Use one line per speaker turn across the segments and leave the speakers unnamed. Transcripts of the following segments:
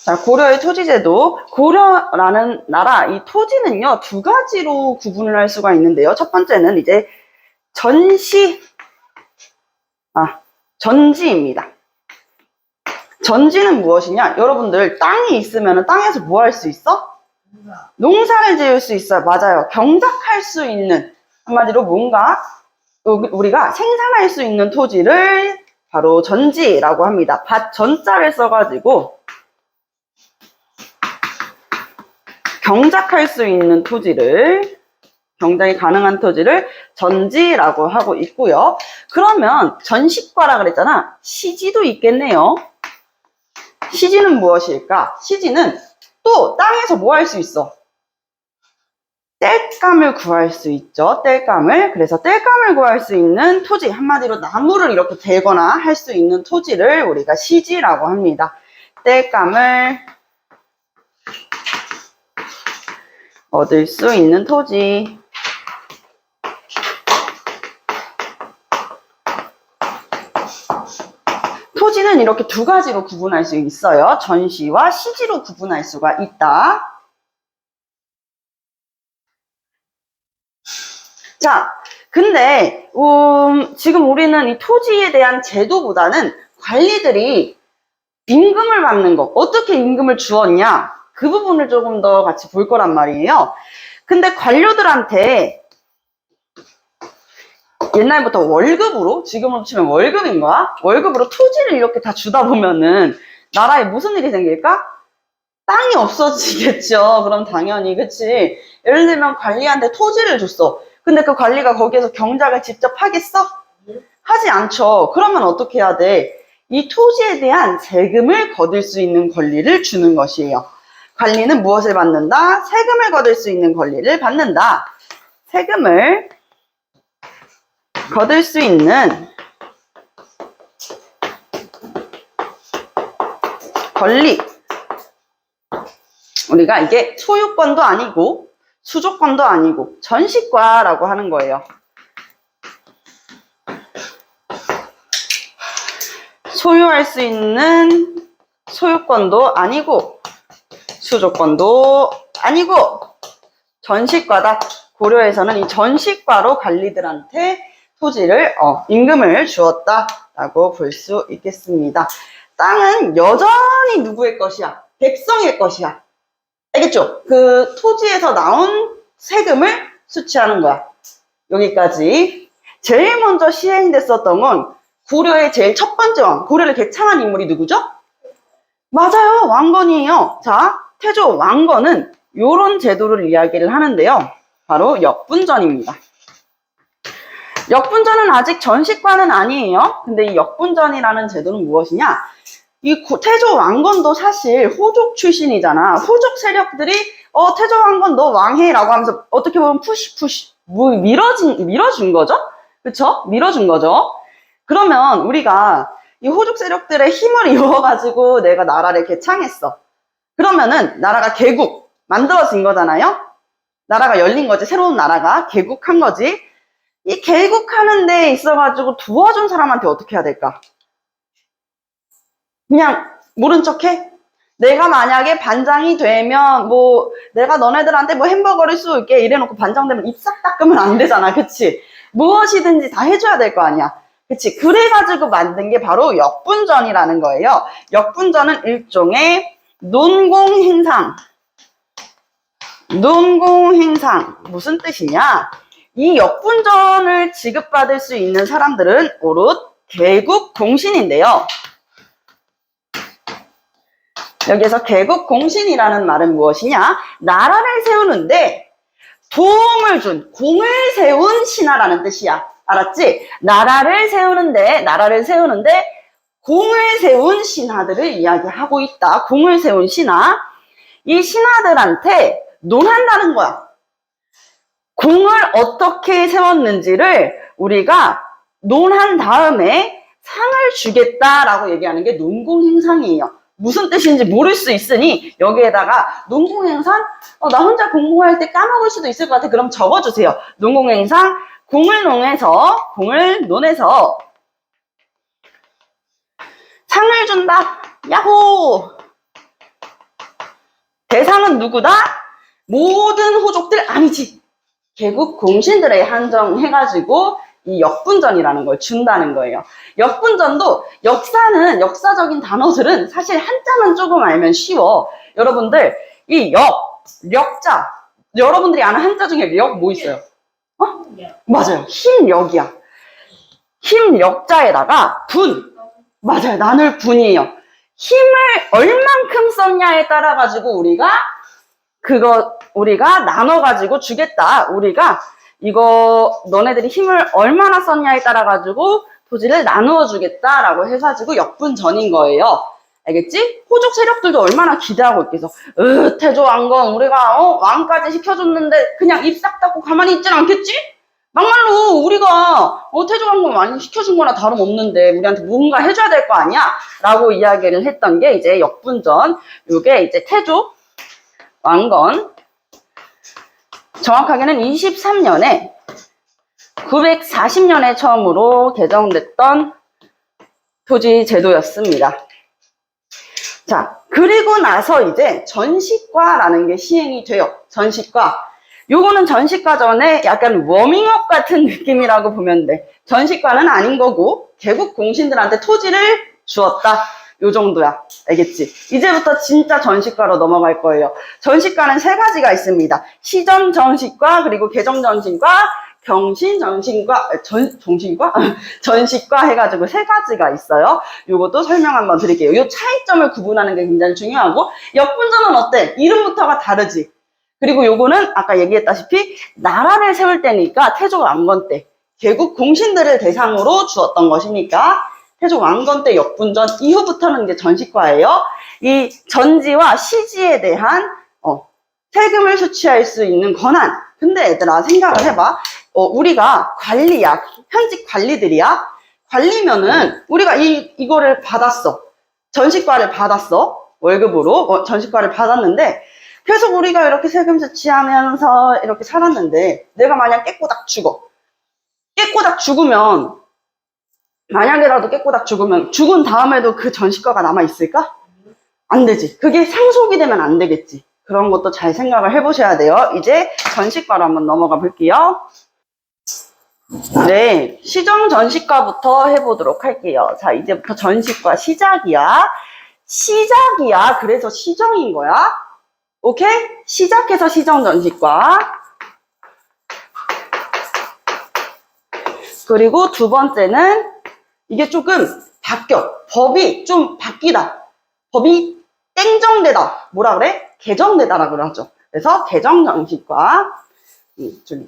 자, 고려의 토지제도. 고려라는 나라, 이 토지는요, 두 가지로 구분을 할 수가 있는데요. 첫 번째는 이제 전지입니다. 전지는 무엇이냐? 여러분들, 땅이 있으면 땅에서 뭐 할 수 있어? 농사를 지을 수 있어요. 맞아요. 경작할 수 있는, 한마디로 뭔가 우리가 생산할 수 있는 토지를 바로 전지라고 합니다. 밭 전자를 써가지고 경작할 수 있는 토지를, 경작이 가능한 토지를 전지라고 하고 있고요. 그러면 전시과라 그랬잖아. 시지도 있겠네요. 시지는 무엇일까? 시지는 또 땅에서 뭐 할 수 있어? 땔감을 구할 수 있죠. 땔감을. 그래서 땔감을 구할 수 있는 토지, 한마디로 나무를 이렇게 베거나 할 수 있는 토지를 우리가 시지라고 합니다. 땔감을 얻을 수 있는 토지. 토지는 이렇게 두 가지로 구분할 수 있어요. 전시와 시지로 구분할 수가 있다. 자, 근데 지금 우리는 이 토지에 대한 제도보다는 관리들이 임금을 받는 거, 어떻게 임금을 주었냐, 그 부분을 조금 더 같이 볼 거란 말이에요. 근데 관료들한테 옛날부터 월급으로, 지금으로 치면 월급인 거야? 월급으로 토지를 이렇게 다 주다 보면은 나라에 무슨 일이 생길까? 땅이 없어지겠죠. 그럼 당연히, 그치? 예를 들면 관리한테 토지를 줬어. 근데 그 관리가 거기에서 경작을 직접 하겠어? 하지 않죠. 그러면 어떻게 해야 돼? 이 토지에 대한 세금을 거둘 수 있는 권리를 주는 것이에요. 관리는 무엇을 받는다? 세금을 거둘 수 있는 권리를 받는다. 세금을 거둘 수 있는 권리. 우리가 이게 소유권도 아니고 수조권도 아니고 전시과라고 하는 거예요. 소유할 수 있는 소유권도 아니고 수조권도 아니고 전시과다. 고려에서는 이 전시과로 관리들한테 토지를 임금을 주었다라고 볼 수 있겠습니다. 땅은 여전히 누구의 것이야? 백성의 것이야. 알겠죠? 그 토지에서 나온 세금을 수취하는 거야. 여기까지. 제일 먼저 시행됐었던 건 고려의 제일 첫 번째 왕, 고려를 개창한 인물이 누구죠? 맞아요, 왕건이에요. 자, 태조 왕건은 요런 제도를 이야기를 하는데요. 바로 역분전입니다. 역분전은 아직 전시과는 아니에요. 근데 이 역분전이라는 제도는 무엇이냐? 이 태조 왕건도 사실 호족 출신이잖아. 호족 세력들이 태조 왕건 너 왕해라고 하면서 어떻게 보면 푸시 밀어준 거죠? 그쵸? 밀어준 거죠. 그러면 우리가 이 호족 세력들의 힘을 이용해가지고 내가 나라를 개창했어. 그러면은 나라가 개국 만들어진 거잖아요. 나라가 열린 거지. 새로운 나라가 개국한 거지. 이 개국하는 데 있어가지고 도와준 사람한테 어떻게 해야 될까? 그냥 모른 척해? 내가 만약에 반장이 되면 내가 너네들한테 햄버거를 쏠게 이래놓고 반장 되면 입 싹 닦으면 안 되잖아. 그치? 무엇이든지 다 해줘야 될 거 아니야. 그치? 그래가지고 만든 게 바로 역분전이라는 거예요. 역분전은 일종의 논공행상. 논공행상. 무슨 뜻이냐? 이 역분전을 지급받을 수 있는 사람들은 오롯 개국공신인데요. 여기에서 개국공신이라는 말은 무엇이냐? 나라를 세우는데 도움을 준, 공을 세운 신하라는 뜻이야. 알았지? 나라를 세우는데 공을 세운 신하들을 이야기하고 있다. 공을 세운 신하. 이 신하들한테 논한다는 거야. 공을 어떻게 세웠는지를 우리가 논한 다음에 상을 주겠다라고 얘기하는 게 논공행상이에요. 무슨 뜻인지 모를 수 있으니 여기에다가 논공행상, 나 혼자 공부할 때 까먹을 수도 있을 것 같아. 그럼 적어주세요. 논공행상, 공을 논해서 상을 준다. 야호! 대상은 누구다? 모든 호족들 아니지. 개국 공신들에 한정해가지고 이 역분전이라는 걸 준다는 거예요. 역분전도 역사는 역사적인 단어들은 사실 한자만 조금 알면 쉬워. 여러분들 이 력자 여러분들이 아는 한자 중에 력 뭐 있어요? 맞아요. 힘력이야. 힘력자에다가 분. 맞아요. 나눌 분이에요. 힘을 얼만큼 썼냐에 따라 가지고 우리가 나눠 가지고 주겠다. 우리가 이거 너네들이 힘을 얼마나 썼냐에 따라 가지고 토지를 나누어 주겠다라고 해가지고 역분전인 거예요. 알겠지? 호족 세력들도 얼마나 기대하고 있겠어. 태조 왕건 우리가 왕까지 시켜줬는데 그냥 입 싹 닫고 가만히 있진 않겠지? 막말로 우리가 태조 왕건 많이 시켜준 거나 다름없는데 우리한테 뭔가 해줘야 될 거 아니야? 라고 이야기를 했던 게 이제 역분전. 요게 이제 태조 왕건 정확하게는 23년에 940년에 처음으로 개정됐던 토지 제도였습니다. 자, 그리고 나서 이제 전시과라는 게 시행이 돼요. 전시과. 요거는 전시과 전에 약간 워밍업 같은 느낌이라고 보면 돼. 전시과는 아닌 거고 개국 공신들한테 토지를 주었다. 요 정도야. 알겠지? 이제부터 진짜 전시과로 넘어갈 거예요. 전시과는 세 가지가 있습니다. 시정 전시과, 그리고 개정 전시과, 경신 전시과, 전시과 해가지고 세 가지가 있어요. 요것도 설명 한번 드릴게요. 요 차이점을 구분하는 게 굉장히 중요하고, 역분전은 어때? 이름부터가 다르지. 그리고 요거는 아까 얘기했다시피 나라를 세울 때니까 태조 왕건 때 개국 공신들을 대상으로 주었던 것이니까 태조 왕건 때 역분전 이후부터는 이제 전시과예요. 이 전지와 시지에 대한 세금을 수취할 수 있는 권한. 근데 얘들아 생각을 해봐. 우리가 관리야. 현직 관리들이야. 관리면은 우리가 이거를 받았어. 전시과를 받았어. 월급으로 전시과를 받았는데 계속 우리가 이렇게 세금 수취하면서 이렇게 살았는데 내가 만약 깨꼬닥 죽어. 깨꼬닥 죽으면 만약에라도 깨꼬닥 죽으면 죽은 다음에도 그 전시과가 남아있을까? 안 되지. 그게 상속이 되면 안 되겠지. 그런 것도 잘 생각을 해보셔야 돼요. 이제 전시과로 한번 넘어가 볼게요. 네, 시정 전시과부터 해보도록 할게요. 자, 이제부터 전시과 시작이야. 시작이야. 그래서 시정인 거야. 오케이? 시작해서 시정 전시과. 그리고 두 번째는 이게 조금 바뀌어. 법이 좀 바뀌다. 법이 땡정되다. 뭐라 그래? 개정되다라고 그러죠. 그래서 개정정식과,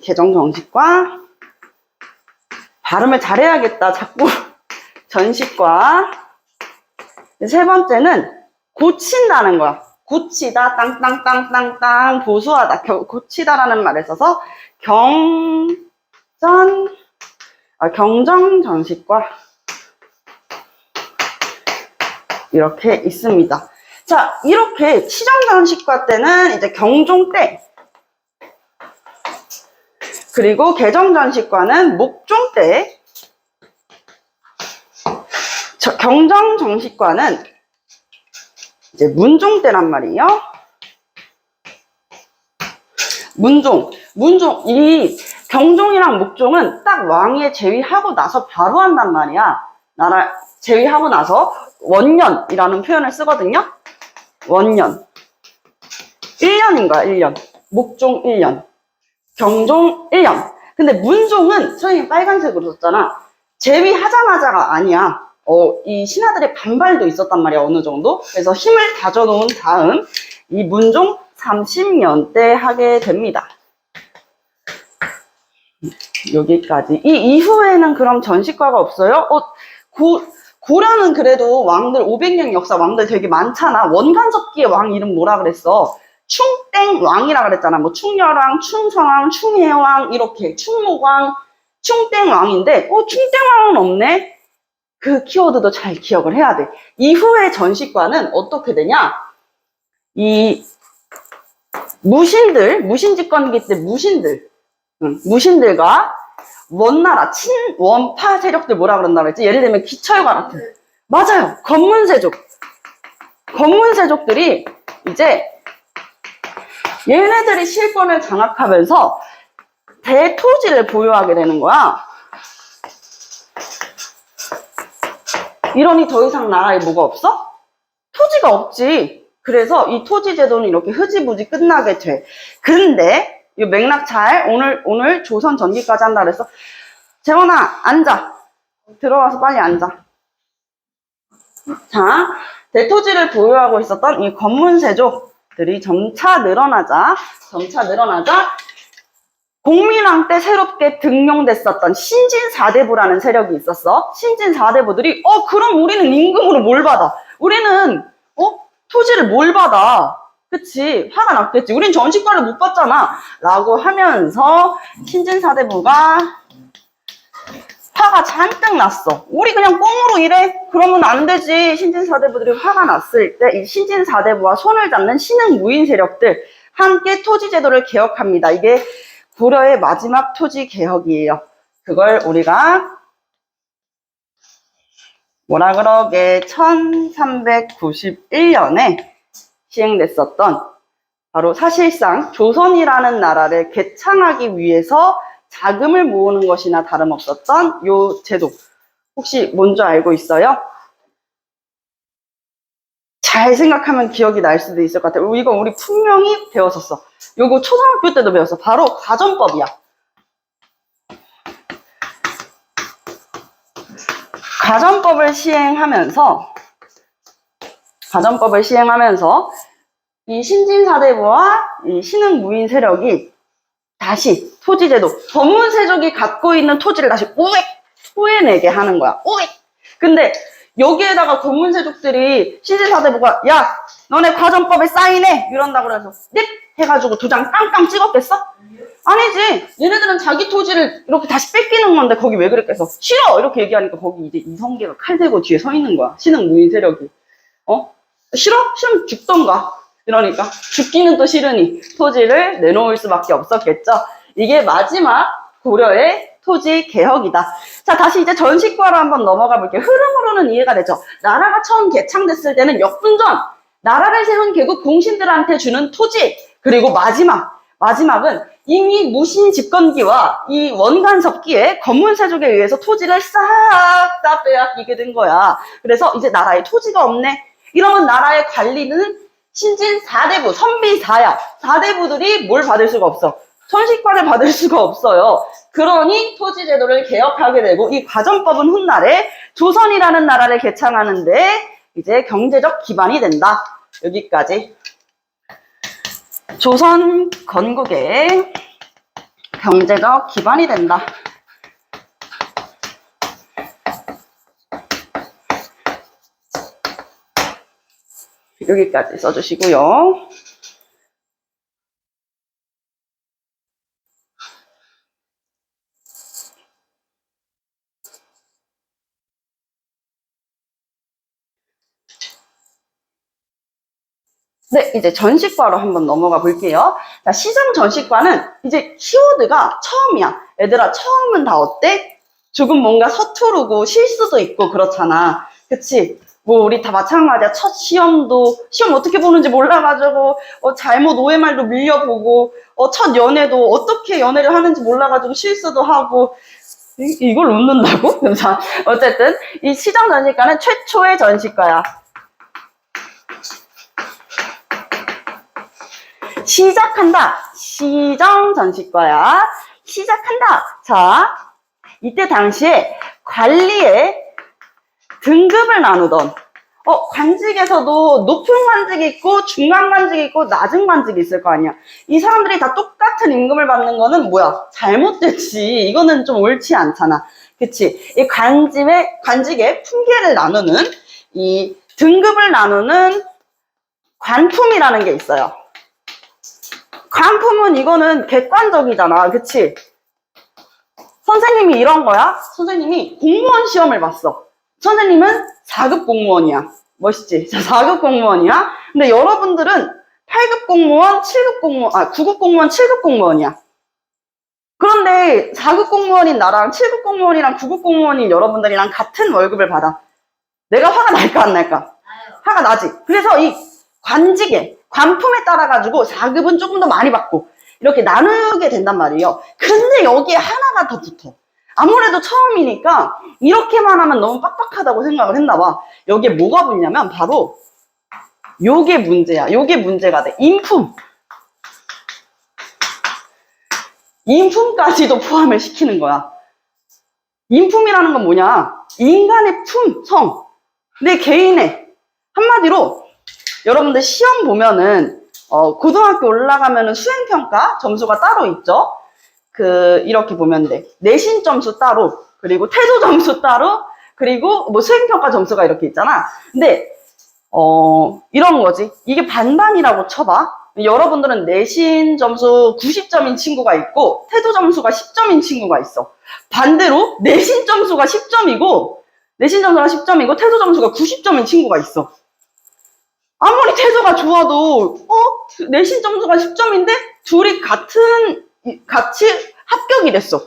개정정식과, 발음을 잘해야겠다. 자꾸 전식과. 세 번째는 고친다는 거야. 고치다, 땅땅땅땅땅, 보수하다, 고치다라는 말을 써서 경정정식과 이렇게 있습니다. 자, 이렇게 시정전시과 때는 이제 경종 때, 그리고 개정전시과는 목종 때, 경정정시과는 이제 문종 때란 말이에요. 문종, 이 경종이랑 목종은 딱 왕위에 제위하고 나서 바로 한단 말이야. 나라 제위하고 나서 원년이라는 표현을 쓰거든요. 원년. 1년인 거야, 1년. 목종 1년. 경종 1년. 근데 문종은 선생님 빨간색으로 썼잖아. 제위하자마자가 아니야. 이 신하들의 반발도 있었단 말이야, 어느 정도. 그래서 힘을 다져놓은 다음 이 문종 30년 때 하게 됩니다. 여기까지. 이 이후에는 그럼 전시과가 없어요? 고려는 그래도 왕들 500년 역사 왕들 되게 많잖아. 원간섭기의 왕 이름 뭐라 그랬어? 충땡왕이라 그랬잖아. 뭐 충렬왕, 충성왕, 충혜왕 이렇게 충목왕, 충땡왕인데 충땡왕은 없네. 그 키워드도 잘 기억을 해야 돼. 이후의 전시과는 어떻게 되냐? 이 무신집권이기 때문에 무신들과 원나라, 친원파 세력들 뭐라 그런다 그랬지? 예를 들면 기철과 같은. 맞아요. 건문세족들이 이제 얘네들이 실권을 장악하면서 대토지를 보유하게 되는 거야. 이러니 더 이상 나라에 뭐가 없어? 토지가 없지. 그래서 이 토지 제도는 이렇게 흐지부지 끝나게 돼. 근데 이 맥락 잘 오늘 조선 전기까지 한다 그랬어. 재원아 앉아. 들어와서 빨리 앉아. 자, 대토지를 보유하고 있었던 이 권문세족들이 점차 늘어나자 공민왕 때 새롭게 등용됐었던 신진사대부라는 세력이 있었어. 신진사대부들이 그럼 우리는 임금으로 뭘 받아? 우리는 토지를 뭘 받아? 그치? 화가 났겠지. 우린 전시과를 못 받잖아. 라고 하면서 신진사대부가 화가 잔뜩 났어. 우리 그냥 꽁으로 일해? 그러면 안 되지. 신진사대부들이 화가 났을 때 이 신진사대부와 손을 잡는 신흥무인 세력들 함께 토지제도를 개혁합니다. 이게 고려의 마지막 토지개혁이에요. 그걸 우리가 뭐라 그러게 1391년에 시행됐었던 바로 사실상 조선이라는 나라를 개창하기 위해서 자금을 모으는 것이나 다름없었던 요 제도. 혹시 뭔지 알고 있어요? 잘 생각하면 기억이 날 수도 있을 것 같아요. 이거 우리 분명히 배웠었어. 요거 초등학교 때도 배웠어. 바로 가전법이야. 가전법을 시행하면서 이 신진사대부와 이 신흥무인 세력이 다시 토지제도, 권문세족이 갖고 있는 토지를 다시 토해내게 하는 거야. 근데 여기에다가 권문세족들이 신진사대부가 야 너네 가전법에 사인해 이런다고 그래서 넵 해가지고 도장 깡깡 찍었겠어? 아니지. 얘네들은 자기 토지를 이렇게 다시 뺏기는 건데 거기 왜 그랬겠어? 싫어 이렇게 얘기하니까 거기 이제 이성계가 칼 들고 뒤에 서 있는 거야. 신흥무인 세력이. 싫어? 싫으면 죽던가. 이러니까 죽기는 또 싫으니 토지를 내놓을 수밖에 없었겠죠. 이게 마지막 고려의 토지 개혁이다. 자, 다시 이제 전시과로 한번 넘어가 볼게요. 흐름으로는 이해가 되죠. 나라가 처음 개창됐을 때는 역분전, 나라를 세운 개국 공신들한테 주는 토지, 그리고 마지막은 이미 무신 집권기와 이 원간섭기에 권문세족에 의해서 토지를 싹 다 빼앗기게 된 거야. 그래서 이제 나라에 토지가 없네. 이러면 나라의 관리는 신진 4대부, 선비 4야. 4대부들이 뭘 받을 수가 없어? 천식과를 받을 수가 없어요. 그러니 토지제도를 개혁하게 되고 이 가전법은 훗날에 조선이라는 나라를 개창하는데 이제 경제적 기반이 된다. 여기까지. 조선 건국의 경제적 기반이 된다. 여기까지 써주시고요. 네, 이제 전시과로 한번 넘어가 볼게요. 자, 시장 전시과는 이제 키워드가 처음이야. 얘들아, 처음은 다 어때? 조금 뭔가 서투르고 실수도 있고 그렇잖아. 그치? 뭐 우리 다 마찬가지야. 첫 시험 어떻게 보는지 몰라가지고 잘못 OMR도 밀려보고 첫 연애도 어떻게 연애를 하는지 몰라가지고 실수도 하고 이걸 웃는다고? 자, 어쨌든 이 시장 전시과는 최초의 전시과야. 시작한다. 시정 전시과야. 시작한다. 자, 이때 당시에 관리의 등급을 나누던 관직에서도 높은 관직이 있고 중간 관직이 있고 낮은 관직이 있을 거 아니야. 이 사람들이 다 똑같은 임금을 받는 거는 뭐야? 잘못됐지. 이거는 좀 옳지 않잖아. 그치? 이 관직의 품계를 나누는 이 등급을 나누는 관품이라는 게 있어요. 관품은 이거는 객관적이잖아. 그치? 선생님이 이런 거야? 선생님이 공무원 시험을 봤어. 선생님은 4급 공무원이야. 멋있지? 4급 공무원이야. 근데 여러분들은 8급 공무원, 7급 공무원, 9급 공무원, 7급 공무원이야. 그런데 4급 공무원인 나랑 7급 공무원이랑 9급 공무원인 여러분들이랑 같은 월급을 받아. 내가 화가 날까 안 날까? 화가 나지. 그래서 이 관직에 관품에 따라 가지고 4급은 조금 더 많이 받고 이렇게 나누게 된단 말이에요. 근데 여기에 하나가 더 붙어. 아무래도 처음이니까 이렇게만 하면 너무 빡빡하다고 생각을 했나 봐. 여기에 뭐가 붙냐면 바로 요게 문제야. 요게 문제가 돼. 인품. 인품까지도 포함을 시키는 거야. 인품이라는 건 뭐냐? 인간의 품성. 내 개인의. 한마디로 여러분들 시험 보면은 고등학교 올라가면은 수행평가 점수가 따로 있죠. 이렇게 보면 돼. 내신 점수 따로, 그리고 태도 점수 따로, 그리고 뭐 수행평가 점수가 이렇게 있잖아. 근데 이런 거지. 이게 반반이라고 쳐봐. 여러분들은 내신 점수 90점인 친구가 있고 태도 점수가 10점인 친구가 있어. 반대로 내신 점수가 10점이고 태도 점수가 90점인 친구가 있어. 아무리 태도가 좋아도 내신 점수가 10점인데 둘이 같이 합격이 됐어.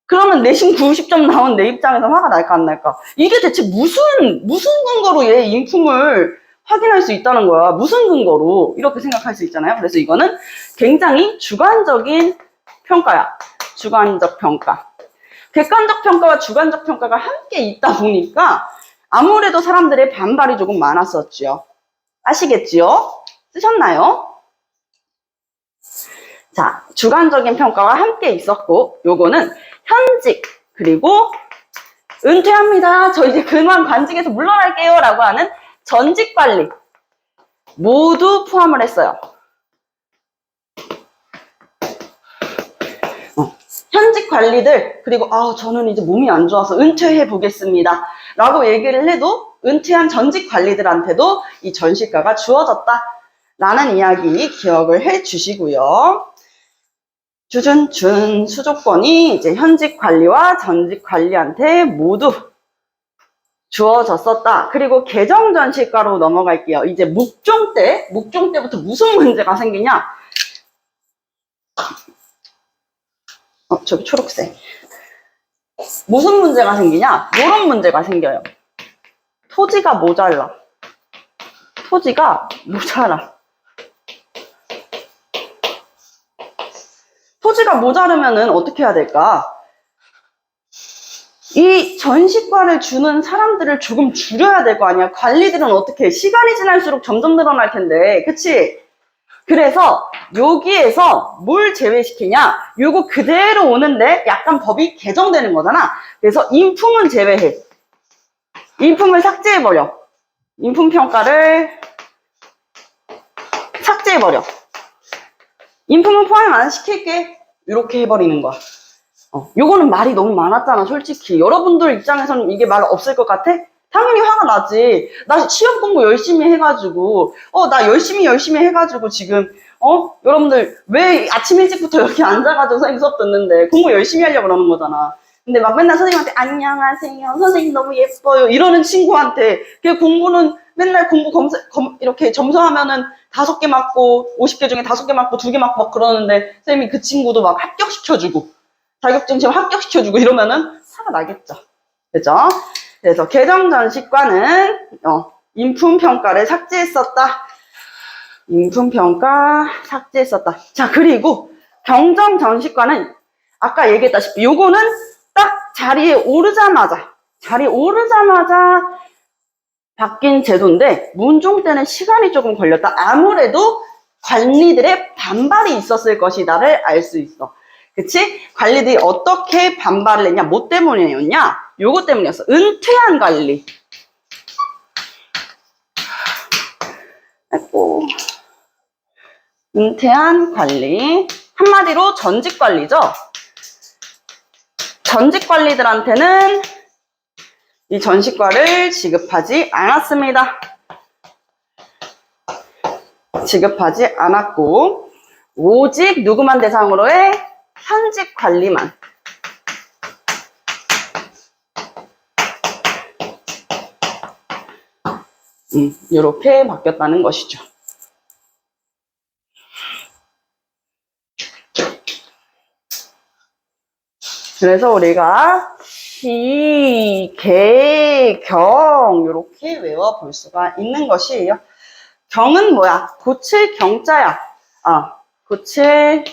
그러면 내신 90점 나온 내 입장에서 화가 날까 안 날까? 이게 대체 무슨 근거로 얘 인품을 확인할 수 있다는 거야. 무슨 근거로? 이렇게 생각할 수 있잖아요. 그래서 이거는 굉장히 주관적인 평가야. 주관적 평가. 객관적 평가와 주관적 평가가 함께 있다 보니까 아무래도 사람들의 반발이 조금 많았었죠. 아시겠지요? 쓰셨나요? 자, 주관적인 평가와 함께 있었고, 요거는 현직, 그리고 은퇴합니다. 저 이제 그만 관직에서 물러날게요. 라고 하는 전직 관리. 모두 포함을 했어요. 현직 관리들, 그리고 저는 이제 몸이 안 좋아서 은퇴해 보겠습니다. 라고 얘기를 해도 은퇴한 전직 관리들한테도 이 전시가가 주어졌다. 라는 이야기 기억을 해 주시고요. 주준준 수조권이 이제 현직 관리와 전직 관리한테 모두 주어졌었다. 그리고 개정 전시가로 넘어갈게요. 이제 묵종 때부터 무슨 문제가 생기냐? 저기 초록색. 무슨 문제가 생기냐? 이런 문제가 생겨요. 토지가 모자라. 토지가 모자르면은 어떻게 해야 될까? 이 전시과를 주는 사람들을 조금 줄여야 될 거 아니야. 관리들은 어떻게 해? 시간이 지날수록 점점 늘어날 텐데, 그치? 그래서 여기에서 뭘 제외시키냐? 요거 그대로 오는데 약간 법이 개정되는 거잖아. 그래서 인품은 제외해. 인품을 삭제해버려. 인품평가를 삭제해버려. 인품은 포함 안 시킬게. 이렇게 해버리는 거야. 요거는 말이 너무 많았잖아, 솔직히. 여러분들 입장에서는 이게 말 없을 것 같아? 당연히 화가 나지. 나 시험 공부 열심히 해가지고, 나 열심히 해가지고 지금, 여러분들 왜 아침 일찍부터 이렇게 앉아가지고 선생님 수업 듣는데 공부 열심히 하려고 그러는 거잖아. 근데 막 맨날 선생님한테 안녕하세요, 선생님 너무 예뻐요 이러는 친구한테 그 공부는 맨날 공부 이렇게 점수하면은 5개 맞고 50개 중에 5개 맞고 2개 맞고 막 그러는데 선생님이 그 친구도 막 합격시켜주고 자격증 시험 합격시켜주고 이러면은 화가 나겠죠. 그죠? 그래서 개정 전시과는 인품평가를 삭제했었다. 인품평가 삭제했었다. 자, 그리고 경정 전시과는 아까 얘기했다시피 요거는 딱 자리에 오르자마자 바뀐 제도인데 문종 때는 시간이 조금 걸렸다. 아무래도 관리들의 반발이 있었을 것이다를 알 수 있어. 그치? 관리들이 어떻게 반발을 했냐? 뭐 때문이었냐? 요거 때문이었어. 은퇴한 관리. 아이고. 은퇴한 관리. 한마디로 전직 관리죠. 전직 관리들한테는 이 전시과를 지급하지 않았습니다. 지급하지 않았고 오직 누구만 대상으로의 현직 관리만. 이렇게 바뀌었다는 것이죠. 그래서 우리가 시, 개, 경 이렇게 외워볼 수가 있는 것이에요. 경은 뭐야? 고칠 경자야. 고칠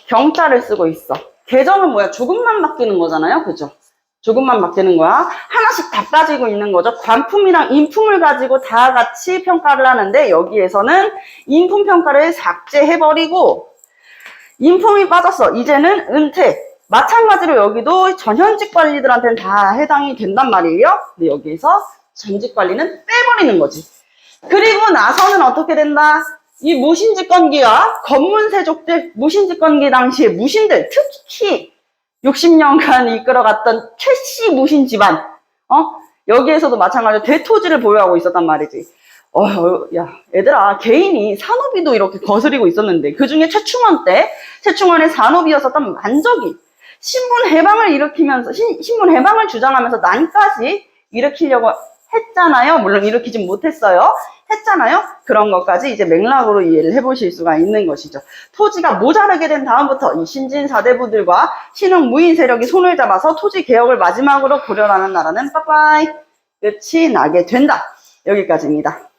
경자를 쓰고 있어. 계정은 뭐야? 조금만 바뀌는 거잖아요. 그죠? 조금만 바뀌는 거야. 하나씩 다 가지고 있는 거죠. 관품이랑 인품을 가지고 다 같이 평가를 하는데 여기에서는 인품 평가를 삭제해버리고 인품이 빠졌어. 이제는 은퇴. 마찬가지로 여기도 전현직 관리들한테는 다 해당이 된단 말이에요. 근데 여기에서 전직 관리는 빼버리는 거지. 그리고 나서는 어떻게 된다? 이 무신직관기와 건문세족들, 무신직관기 당시에 무신들, 특히 60년간 이끌어갔던 최씨 무신 집안, 여기에서도 마찬가지로 대토지를 보유하고 있었단 말이지. 야, 얘들아, 개인이 산업이도 이렇게 거스리고 있었는데, 그 중에 최충원의 산업이었었던 만적이 신분 해방을 일으키면서, 신분 해방을 주장하면서 난까지 일으키려고 했잖아요. 물론 일으키진 못했어요. 했잖아요. 그런 것까지 이제 맥락으로 이해를 해보실 수가 있는 것이죠. 토지가 모자르게 된 다음부터 이 신진 사대부들과 신흥 무인 세력이 손을 잡아서 토지 개혁을 마지막으로 고려하는 나라는 빠빠이 끝이 나게 된다. 여기까지입니다.